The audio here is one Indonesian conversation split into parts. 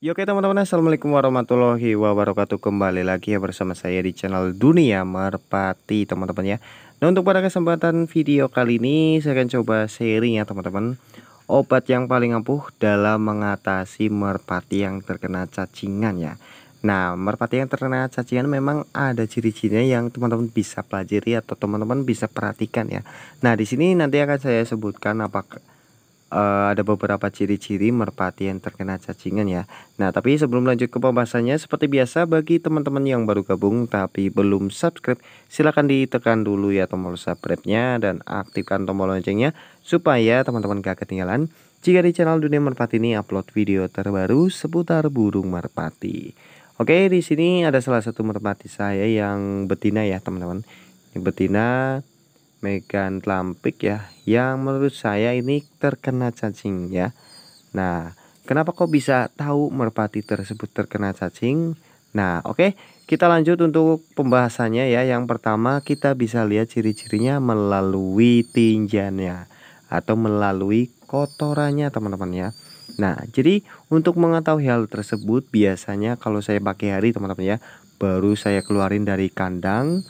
Ya, oke teman-teman, assalamualaikum warahmatullahi wabarakatuh. Kembali lagi ya bersama saya di channel Dunia Merpati teman-teman ya. Nah, untuk pada kesempatan video kali ini saya akan coba sharing ya teman-teman, obat yang paling ampuh dalam mengatasi merpati yang terkena cacingan ya. Nah, merpati yang terkena cacingan memang ada ciri-cirinya yang teman-teman bisa pelajari atau teman-teman bisa perhatikan ya. Nah, di sini nanti akan saya sebutkan apakah ada beberapa ciri-ciri merpati yang terkena cacingan ya. Nah, tapi sebelum lanjut ke pembahasannya, seperti biasa bagi teman-teman yang baru gabung tapi belum subscribe, silahkan ditekan dulu ya tombol subscribe-nya dan aktifkan tombol loncengnya supaya teman-teman gak ketinggalan jika di channel Dunia Merpati ini upload video terbaru seputar burung merpati. Oke, di sini ada salah satu merpati saya yang betina ya teman-teman. Yang betina Megan Lampik ya, yang menurut saya ini terkena cacing ya. Nah, kenapa kok bisa tahu merpati tersebut terkena cacing? Nah, oke, kita lanjut untuk pembahasannya ya. Yang pertama kita bisa lihat ciri-cirinya melalui tinjannya atau melalui kotorannya teman-teman ya. Nah, jadi untuk mengetahui hal tersebut biasanya kalau saya pagi hari teman-teman ya, baru saya keluarin dari kandang.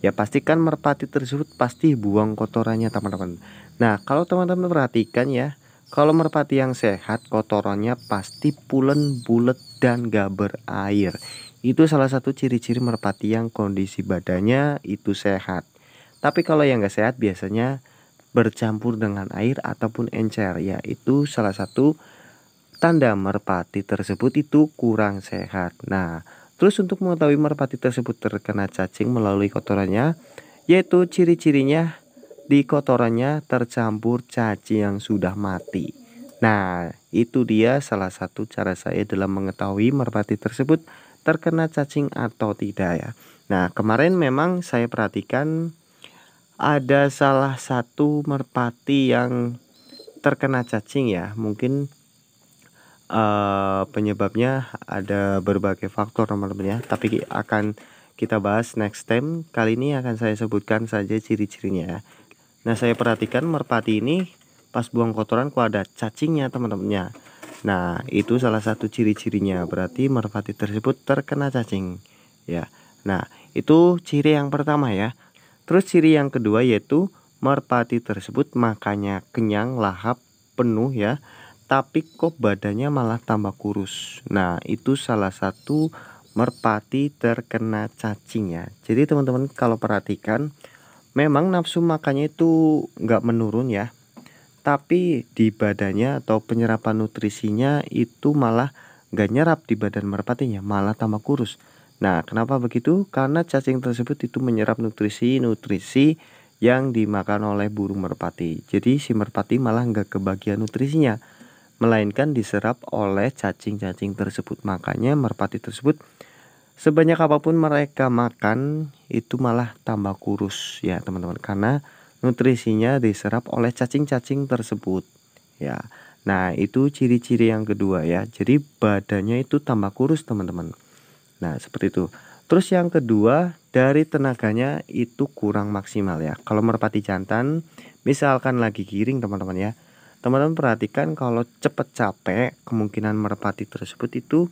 Ya, pastikan merpati tersebut pasti buang kotorannya teman-teman. Nah, kalau teman-teman perhatikan ya, kalau merpati yang sehat kotorannya pasti pulen, bulat, dan gak berair. Itu salah satu ciri-ciri merpati yang kondisi badannya itu sehat. Tapi kalau yang gak sehat biasanya bercampur dengan air ataupun encer. Ya, itu salah satu tanda merpati tersebut itu kurang sehat. Nah, terus untuk mengetahui merpati tersebut terkena cacing melalui kotorannya, yaitu ciri-cirinya di kotorannya tercampur cacing yang sudah mati. Nah, itu dia salah satu cara saya dalam mengetahui merpati tersebut terkena cacing atau tidak ya. Nah, kemarin memang saya perhatikan ada salah satu merpati yang terkena cacing ya. Mungkin penyebabnya ada berbagai faktor teman-teman ya, tapi akan kita bahas next time. Kali ini akan saya sebutkan saja ciri-cirinya ya. Nah, saya perhatikan merpati ini pas buang kotoran kok ada cacingnya teman-temannya. Nah, itu salah satu ciri-cirinya, berarti merpati tersebut terkena cacing ya. Nah, itu ciri yang pertama ya. Terus ciri yang kedua yaitu merpati tersebut makannya kenyang, lahap, penuh ya, tapi kok badannya malah tambah kurus. Nah, itu salah satu merpati terkena cacing ya. Jadi teman-teman kalau perhatikan, memang nafsu makannya itu nggak menurun ya, tapi di badannya atau penyerapan nutrisinya itu malah nggak nyerap di badan merpatinya, malah tambah kurus. Nah, kenapa begitu? Karena cacing tersebut itu menyerap nutrisi-nutrisi yang dimakan oleh burung merpati. Jadi si merpati malah nggak kebagian nutrisinya, melainkan diserap oleh cacing-cacing tersebut. Makanya merpati tersebut sebanyak apapun mereka makan itu malah tambah kurus ya teman-teman, karena nutrisinya diserap oleh cacing-cacing tersebut ya. Nah, itu ciri-ciri yang kedua ya. Jadi badannya itu tambah kurus teman-teman. Nah, seperti itu. Terus yang kedua, dari tenaganya itu kurang maksimal ya. Kalau merpati jantan misalkan lagi giring teman-teman ya, teman-teman perhatikan kalau cepet capek kemungkinan merpati tersebut itu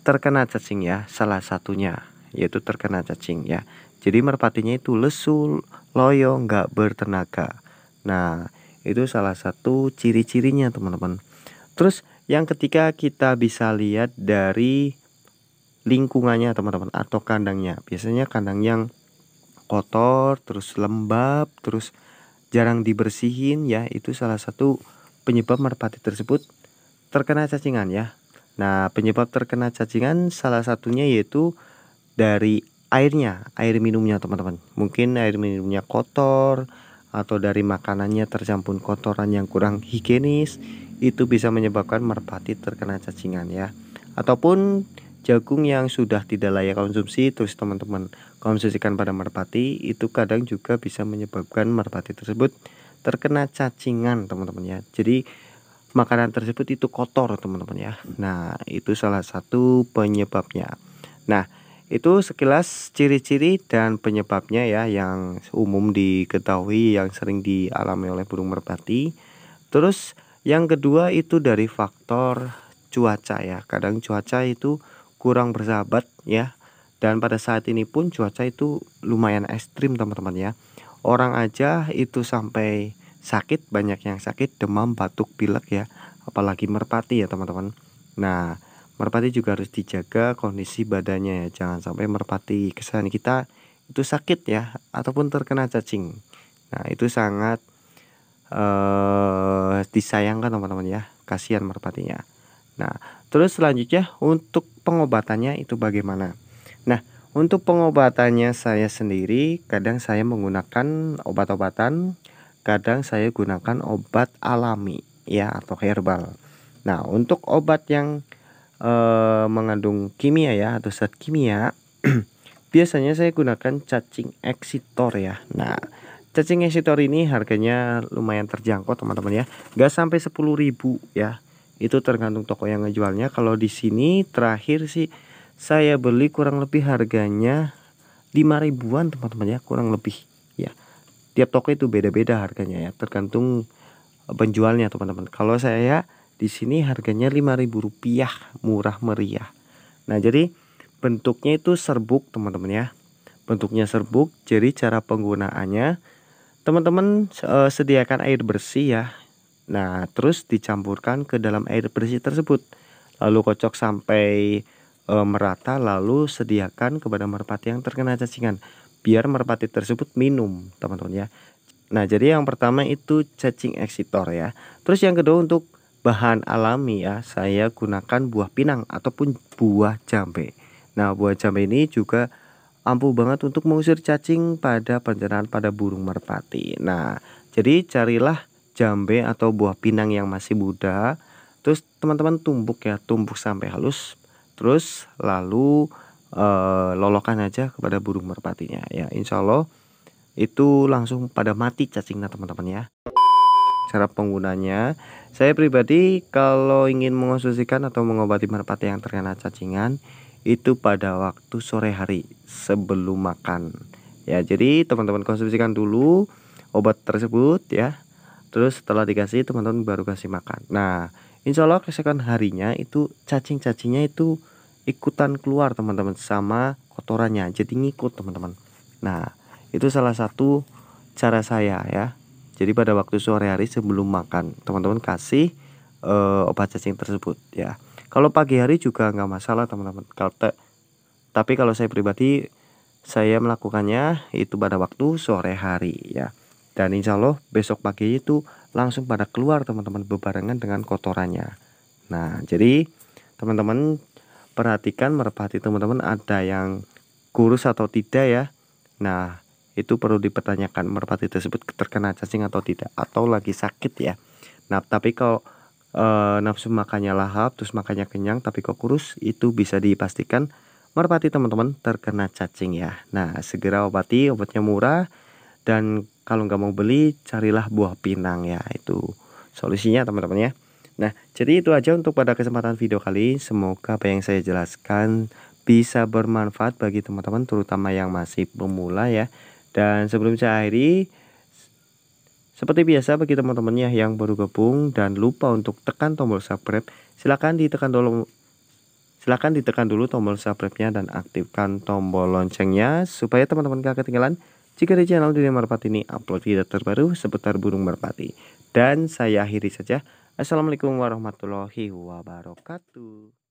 terkena cacing ya, salah satunya yaitu terkena cacing ya. Jadi merpatinya itu lesu, loyo, nggak bertenaga. Nah, itu salah satu ciri-cirinya teman-teman. Terus yang ketiga kita bisa lihat dari lingkungannya teman-teman atau kandangnya. Biasanya kandang yang kotor, terus lembab, terus jarang dibersihin ya, itu salah satu penyebab merpati tersebut terkena cacingan ya. Nah, penyebab terkena cacingan salah satunya yaitu dari airnya, air minumnya teman-teman. Mungkin air minumnya kotor atau dari makanannya tercampur kotoran yang kurang higienis, itu bisa menyebabkan merpati terkena cacingan ya. Ataupun jagung yang sudah tidak layak konsumsi terus teman-teman konsumsikan pada merpati, itu kadang juga bisa menyebabkan merpati tersebut terkena cacingan teman-teman ya. Jadi makanan tersebut itu kotor teman-teman ya. Nah, itu salah satu penyebabnya. Nah, itu sekilas ciri-ciri dan penyebabnya ya yang umum diketahui yang sering dialami oleh burung merpati. Terus yang kedua itu dari faktor cuaca ya. Kadang cuaca itu kurang bersahabat ya. Dan pada saat ini pun cuaca itu lumayan ekstrim teman-teman ya. Orang aja itu sampai sakit, banyak yang sakit, demam, batuk, pilek ya. Apalagi merpati ya teman-teman. Nah, merpati juga harus dijaga kondisi badannya ya. Jangan sampai merpati kesayangan kita itu sakit ya, ataupun terkena cacing. Nah, itu sangat disayangkan teman-teman ya. Kasihan merpatinya. Nah, terus selanjutnya untuk pengobatannya itu bagaimana? Nah, untuk pengobatannya saya sendiri kadang saya menggunakan obat-obatan, kadang saya gunakan obat alami ya atau herbal. Nah, untuk obat yang mengandung kimia ya atau zat kimia biasanya saya gunakan cacing eksitor ya. Nah, cacing eksitor ini harganya lumayan terjangkau teman-teman ya. Gak sampai 10.000 ya. Itu tergantung toko yang ngejualnya. Kalau di sini terakhir sih saya beli kurang lebih harganya 5 ribuan teman-teman ya, kurang lebih ya. Tiap toko itu beda-beda harganya ya, tergantung penjualnya teman-teman. Kalau saya di sini harganya 5.000 rupiah, murah meriah. Nah, jadi bentuknya itu serbuk teman-teman ya. Bentuknya serbuk. Jadi cara penggunaannya teman-teman sediakan air bersih ya. Nah, terus dicampurkan ke dalam air bersih tersebut. Lalu kocok sampai merata, lalu sediakan kepada merpati yang terkena cacingan. Biar merpati tersebut minum, teman-teman ya. Nah, jadi yang pertama itu cacing eksitor ya. Terus yang kedua untuk bahan alami ya, saya gunakan buah pinang ataupun buah jambe. Nah, buah jambe ini juga ampuh banget untuk mengusir cacing pada pencernaan pada burung merpati. Nah, jadi carilah jambe atau buah pinang yang masih muda. Terus teman-teman tumbuk ya, tumbuk sampai halus. Terus lalu lolokan aja kepada burung merpatinya ya. Insya Allah itu langsung pada mati cacingnya teman-teman ya. Cara penggunanya, saya pribadi kalau ingin mengonsumsikan atau mengobati merpati yang terkena cacingan itu pada waktu sore hari sebelum makan ya. Jadi teman-teman konsumsikan dulu obat tersebut ya, terus setelah dikasih teman-teman baru kasih makan. Nah, insya Allah keesokan harinya itu cacing-cacingnya itu ikutan keluar teman-teman sama kotorannya, jadi ngikut teman-teman. Nah, itu salah satu cara saya ya. Jadi pada waktu sore hari sebelum makan teman-teman kasih obat cacing tersebut ya. Kalau pagi hari juga nggak masalah teman-teman. Tapi kalau saya pribadi saya melakukannya itu pada waktu sore hari ya. Dan insya Allah besok pagi itu langsung pada keluar teman-teman bebarengan dengan kotorannya. Nah, jadi teman-teman perhatikan merpati teman-teman ada yang kurus atau tidak ya. Nah, itu perlu dipertanyakan merpati tersebut terkena cacing atau tidak, atau lagi sakit ya. Nah, tapi kalau nafsu makannya lahap terus makannya kenyang tapi kok kurus, itu bisa dipastikan merpati teman-teman terkena cacing ya. Nah, segera obati, obatnya murah. Dan kalau nggak mau beli carilah buah pinang ya, itu solusinya teman-teman ya. Nah, jadi itu aja untuk pada kesempatan video kali. Semoga apa yang saya jelaskan bisa bermanfaat bagi teman-teman terutama yang masih pemula ya. Dan sebelum saya akhiri, seperti biasa bagi teman-temannya yang baru gabung dan lupa untuk tekan tombol subscribe, silahkan ditekan dulu tombol subscribe-nya dan aktifkan tombol loncengnya supaya teman-teman gak ketinggalan jika di channel Dunia Merpati ini upload video terbaru seputar burung merpati. Dan saya akhiri saja. Assalamualaikum warahmatullahi wabarakatuh.